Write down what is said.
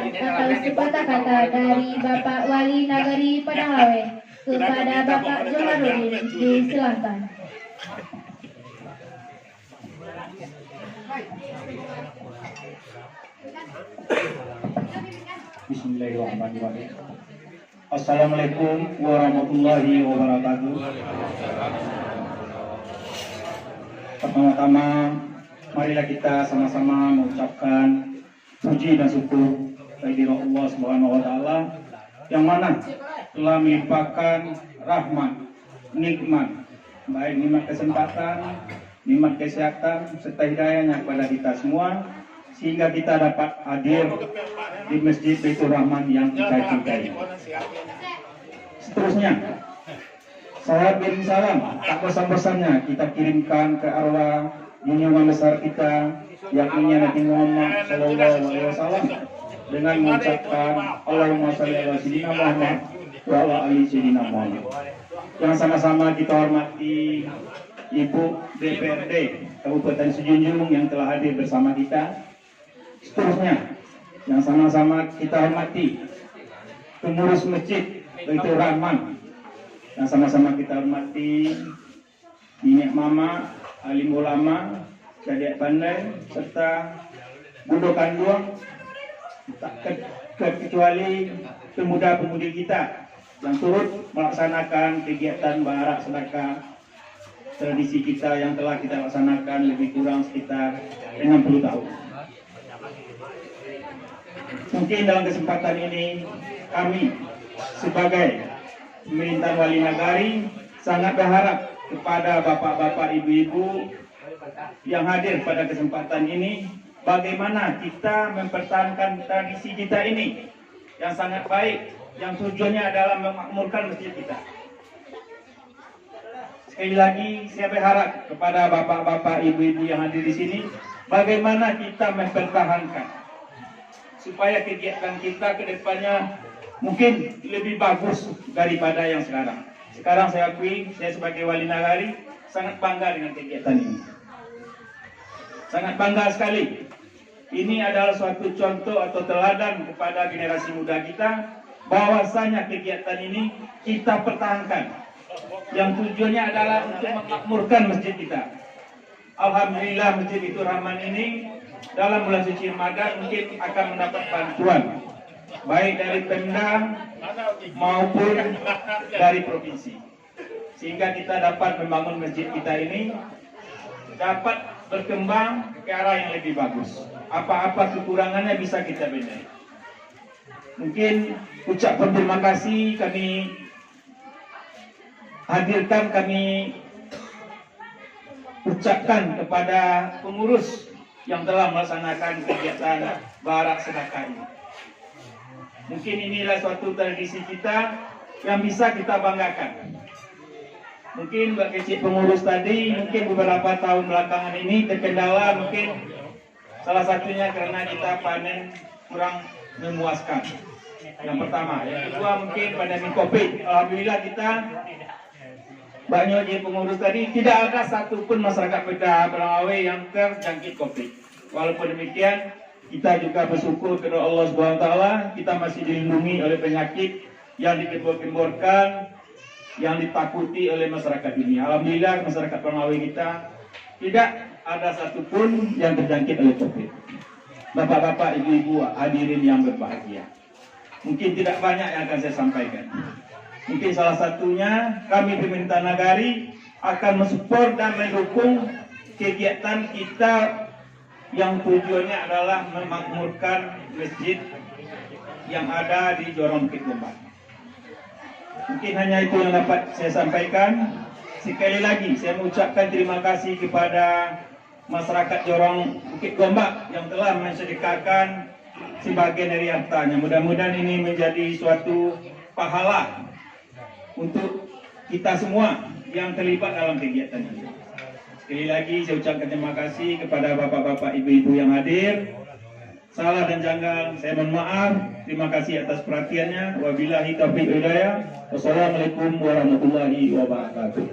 atau sepatah kata dari Bapak Wali Nagari Padang kepada Bapak Joharudin disilakan. Bismillahirrahmanirrahim. Assalamualaikum warahmatullahi wabarakatuh. Pertama-tama, marilah kita sama-sama mengucapkan puji dan syukur kehadirat Allah Subhanahu wa taala yang mana telah melimpahkan rahmat, nikmat, baik nikmat kesempatan, nikmat kesehatan serta hidayahnya kepada kita semua sehingga kita dapat hadir di Masjid Baitur Rahman yang kita cintai. Seterusnya, salam bin salam tak bosan-bosannya kita kirimkan ke arwah junjungan besar kita yakni Nabi Muhammad Sallallahu Alaihi Wasallam dengan mengucapkan Allahumma shalli ala sayyidina Muhammad wa ala ali sayyidina Muhammad. Yang sama-sama kita hormati Ibu DPRD Kabupaten Sejunjung yang telah hadir bersama kita. Seterusnya, yang sama-sama kita hormati pengurus masjid Baitur Rahman, yang sama-sama kita hormati Nenek Mama, alim ulama, cadek pandai, serta budo kanduang, tak kecuali pemuda-pemudi kita yang turut melaksanakan kegiatan barak sedekah tradisi kita yang telah kita laksanakan lebih kurang sekitar 60 tahun. Mungkin dalam kesempatan ini kami sebagai pemerintahan Wali Nagari sangat berharap kepada bapak-bapak, ibu-ibu yang hadir pada kesempatan ini, bagaimana kita mempertahankan tradisi kita ini yang sangat baik, yang tujuannya adalah memakmurkan masjid kita. Sekali lagi saya berharap kepada bapak-bapak, ibu-ibu yang hadir di sini, bagaimana kita mempertahankan supaya kegiatan kita ke depannya mungkin lebih bagus daripada yang sekarang. Sekarang saya akui, saya sebagai Wali Nagari sangat bangga dengan kegiatan ini. Sangat bangga sekali. Ini adalah suatu contoh atau teladan kepada generasi muda kita, bahwasanya kegiatan ini kita pertahankan. Yang tujuannya adalah untuk memakmurkan masjid kita. Alhamdulillah Masjid Baitur Rahman ini dalam bulan suci Ramadan mungkin akan mendapat bantuan baik dari Pemda maupun dari provinsi, sehingga kita dapat membangun masjid kita ini dapat berkembang ke arah yang lebih bagus. Apa-apa kekurangannya bisa kita benahi. Mungkin ucapan terima kasih kami hadirkan, kami ucapkan kepada pengurus yang telah melaksanakan kegiatan barak sedekah ini. Mungkin inilah suatu tradisi kita yang bisa kita banggakan. Mungkin Mbak Kecik pengurus tadi, mungkin beberapa tahun belakangan ini terkendala, mungkin salah satunya karena kita panen kurang memuaskan. Yang pertama, yang kedua mungkin pandemi COVID. Alhamdulillah kita banyak jadi pengurus tadi, tidak ada satupun masyarakat Padang yang terjangkit COVID. Walaupun demikian, kita juga bersyukur kepada Allah Subhanahu wa taala, kita masih dilindungi oleh penyakit yang dikebor-keborkan, yang ditakuti oleh masyarakat ini. Alhamdulillah masyarakat Padang kita tidak ada satupun yang terjangkit oleh COVID. Bapak-bapak, ibu-ibu, hadirin yang berbahagia. Mungkin tidak banyak yang akan saya sampaikan. Mungkin salah satunya kami pemerintah Nagari akan mensupport dan mendukung kegiatan kita yang tujuannya adalah memakmurkan masjid yang ada di Jorong Bukit Gombak. Mungkin hanya itu yang dapat saya sampaikan. Sekali lagi saya mengucapkan terima kasih kepada masyarakat Jorong Bukit Gombak yang telah mensedekahkan sebagian dari hartanya. Mudah-mudahan ini menjadi suatu pahala untuk kita semua yang terlibat dalam kegiatan ini. Sekali lagi saya ucapkan terima kasih kepada bapak-bapak, ibu-ibu yang hadir. Salah dan janggal saya mohon maaf. Terima kasih atas perhatiannya. Wabillahi taufiq wal hidayah. Wassalamualaikum warahmatullahi wabarakatuh.